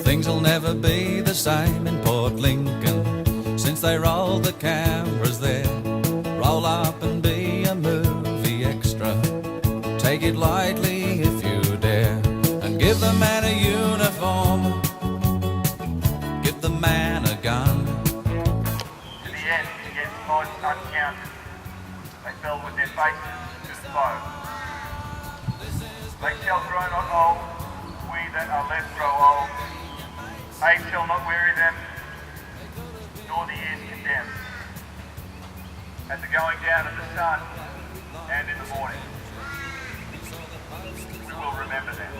Things will never be the same in Port Lincoln since they rolled the cameras there. Roll up and be a movie extra. Take it lightly if you dare, and give the man a uniform, give the man a gun. To the end, yet odds uncounted, they fell with their faces to the foe. They shall grow not old, we that are left grow old. Age shall not weary them, nor the years condemn. At the going down of the sun and in the morning, we will remember them.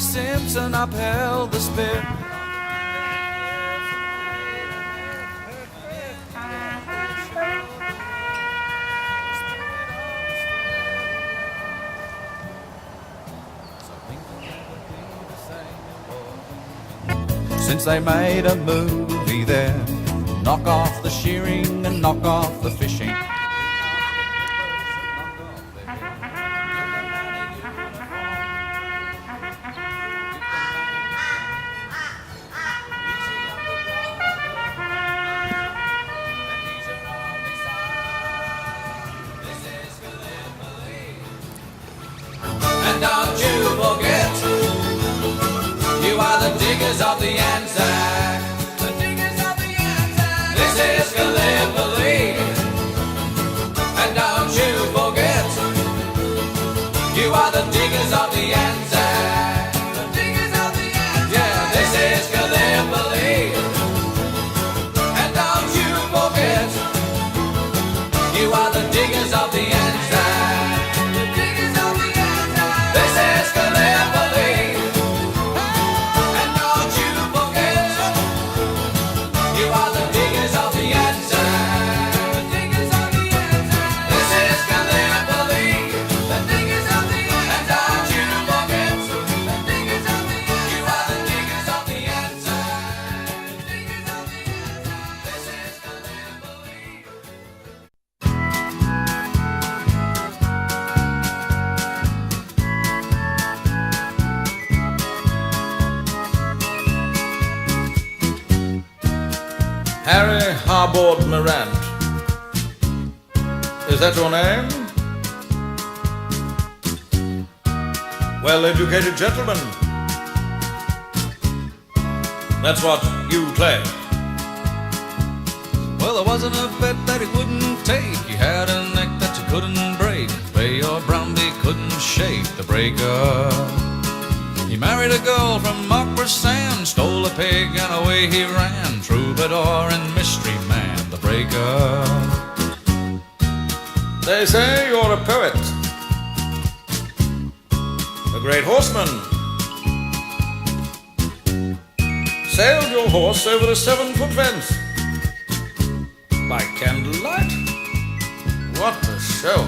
Simpson upheld the spirit. Since they made a movie there, knock off the shearing and knock off the fishing. Don't you forget, you are the diggers of the Anzac. The diggers of the Anzac. This is Gallipoli. And don't you forget, you are the diggers of the Anzac. The diggers of the Anzac. Yeah, this is Gallipoli. And don't you forget, you are the diggers of the Anzac. Harry Harbord Morant. Is that your name? Well-educated gentleman. That's what you claim. Well, there wasn't a bet that he wouldn't take. He had a neck that you couldn't break. Bay or Brumby couldn't shake the breaker. He married a girl from Brisbane, stole a pig and away he ran. Troubadour and mystery man, the breaker. They say you're a poet, a great horseman. Sailed your horse over a 7-foot fence by candlelight. What a show!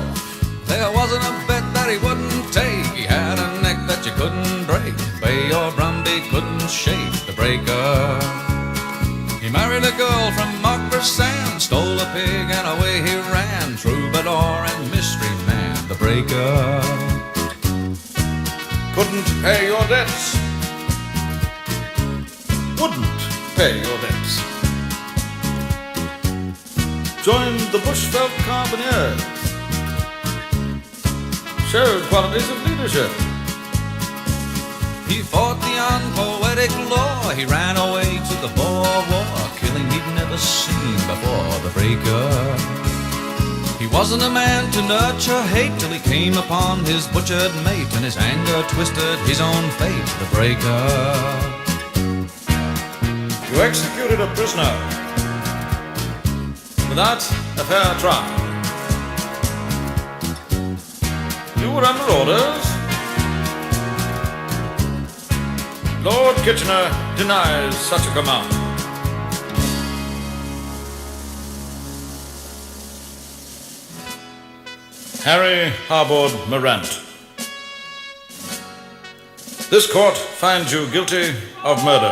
There wasn't a bet that he wouldn't take. He had a neck that you couldn't break. Bay or Brumby couldn't shake the breaker. He married a girl from Brisbane, stole a pig and away he ran. Troubadour and mystery man, the breaker. Couldn't pay your debts. Wouldn't pay your debts. Joined the Bushveld Carbineers. Showed qualities of leadership. He fought the unpoetic law. He ran away to the Boer War, killing he'd never seen before, the breaker. He wasn't a man to nurture hate till he came upon his butchered mate, and his anger twisted his own fate, the breaker. You executed a prisoner without a fair trial. You were under orders. Lord Kitchener denies such a command. Harry Harbord Morant. This court finds you guilty of murder.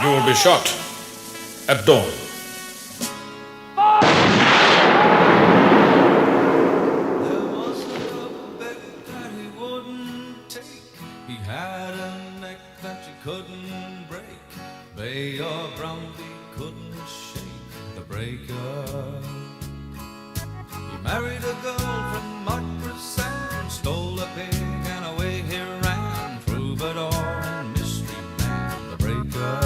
You will be shot at dawn. There was a bet that he wouldn't take. He had a neck that you couldn't break. Bay or Brumby couldn't shake the breaker. He married a girl from Brisbane, stole a pig and away he ran. Troubadour and mystery man, the breaker.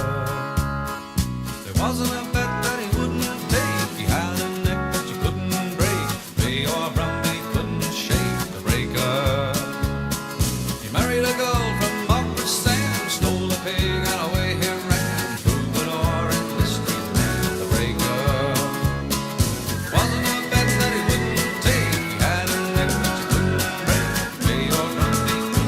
There wasn't a bet that he wouldn't take. He had a neck that you couldn't break. Bay or Brumby couldn't shake the breaker. He married a girl from Brisbane, stole a pig and away he ran. Troubadour and mystery man, the breaker. Wasn't a bet that he wouldn't take. He had a neck that you couldn't break. Bay or Brumby couldn't shake the breaker.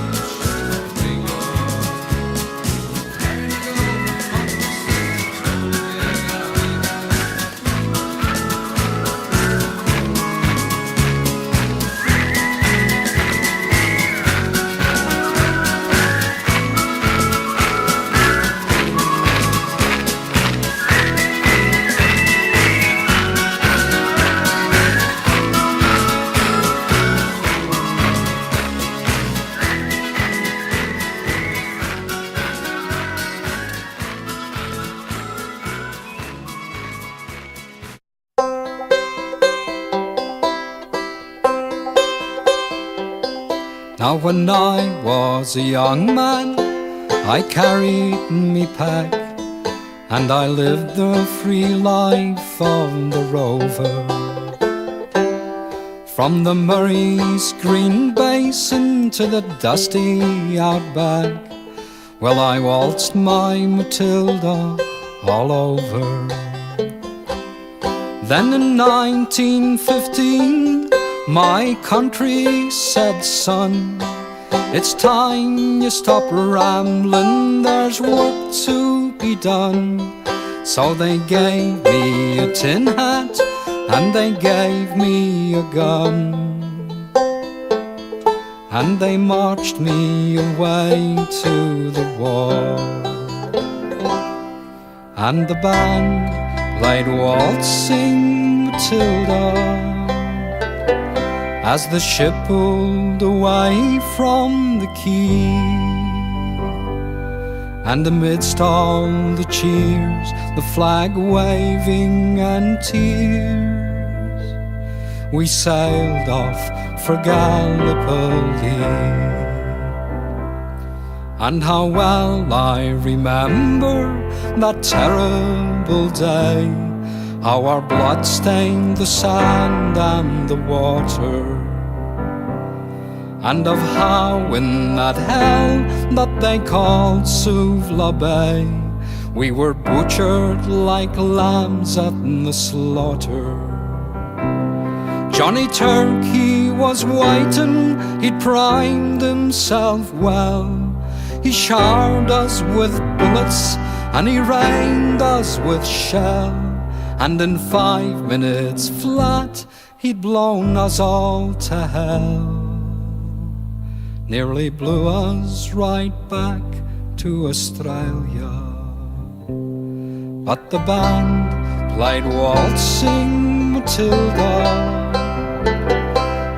Married a girl from Brisbane, stole a pig and away he ran. Now when I was a young man, I carried me pack, and I lived the free life of the rover. From the Murray's green basin to the dusty outback, well, I waltzed my Matilda all over. Then in 1915, my country said, son, it's time you stop rambling, there's work to be done. So they gave me a tin hat and they gave me a gun, and they marched me away to the war. And the band played waltzing Matilda as the ship pulled away from the quay. And amidst all the cheers, the flag waving and tears, we sailed off for Gallipoli. And how well I remember that terrible day, how our blood stained the sand and the water, and of how in that hell that they called Suvla Bay, we were butchered like lambs at the slaughter. Johnny Turkey was waiting, he'd primed himself well. He showered us with bullets and he rained us with shell, and in 5 minutes flat he'd blown us all to hell. Nearly blew us right back to Australia. But the band played waltzing Matilda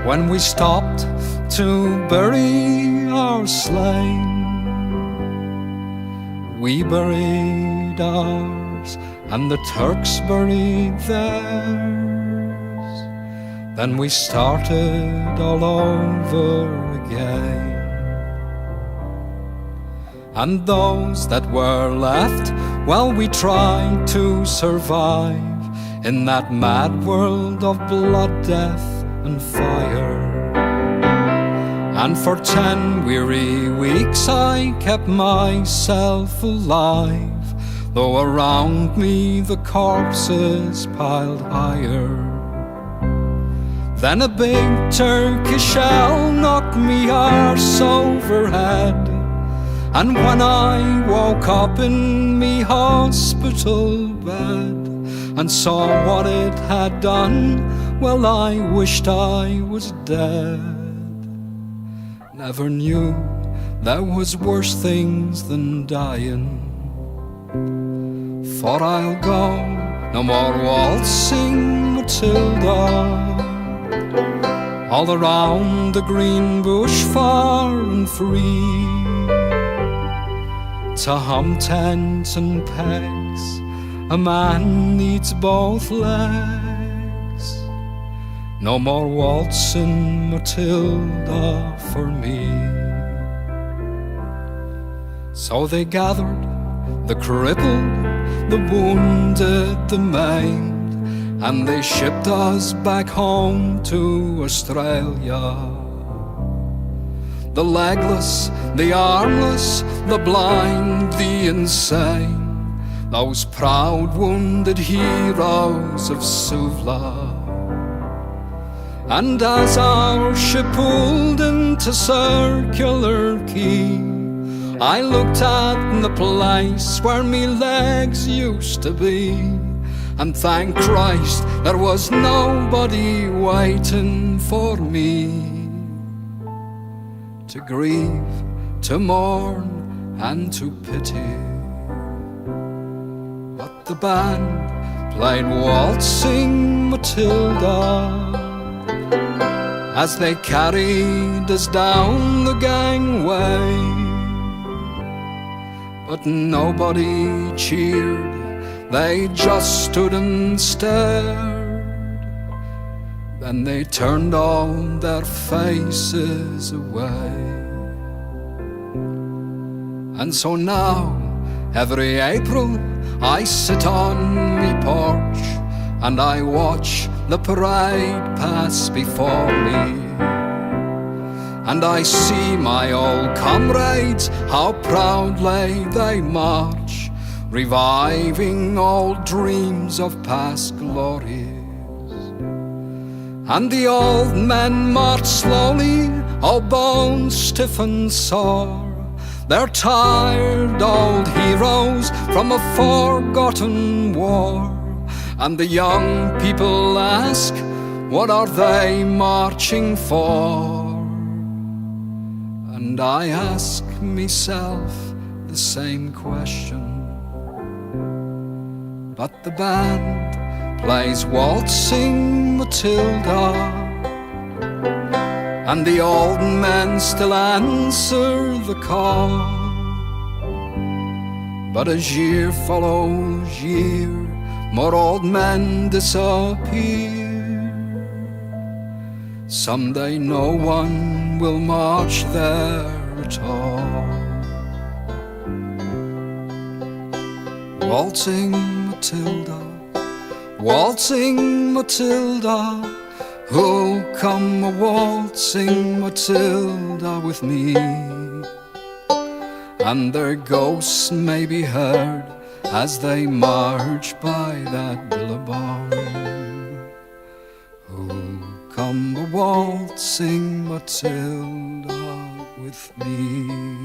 when we stopped to bury our slain. We buried ours and the Turks buried theirs. Then we started all over again. And those that were left, well, we tried to survive in that mad world of blood, death and fire. And for 10 weary weeks I kept myself alive, though around me the corpses piled higher. Then a big Turkish shell knocked me arse overhead, and when I woke up in me hospital bed and saw what it had done, well, I wished I was dead. Never knew there was worse things than dying. For I'll go no more waltzing Matilda all around the green bush far and free, to hum tents and pegs a man needs both legs. No more waltzing Matilda for me. So they gathered the crippled, the wounded, the maimed, and they shipped us back home to Australia. The legless, the armless, the blind, the insane, those proud wounded heroes of Suvla. And as our ship pulled into Circular Quay, I looked at the place where me legs used to be, and thank Christ there was nobody waiting for me to grieve, to mourn and to pity. But the band played waltzing Matilda as they carried us down the gangway, but nobody cheered, they just stood and stared. Then they turned all their faces away. And so now, every April, I sit on me porch and I watch the parade pass before me, and I see my old comrades, how proudly they march, reviving old dreams of past glories. And the old men march slowly, all bones stiff and sore. They're tired old heroes from a forgotten war. And the young people ask, what are they marching for? And I ask myself the same question. But the band plays waltzing Matilda, and the old men still answer the call. But as year follows year, more old men disappear. Someday no one will march there at all. Waltzing Matilda, waltzing Matilda, who'll come a-waltzing Matilda with me? And their ghosts may be heard as they march by that billabong. Who'll come a-waltzing Matilda with me?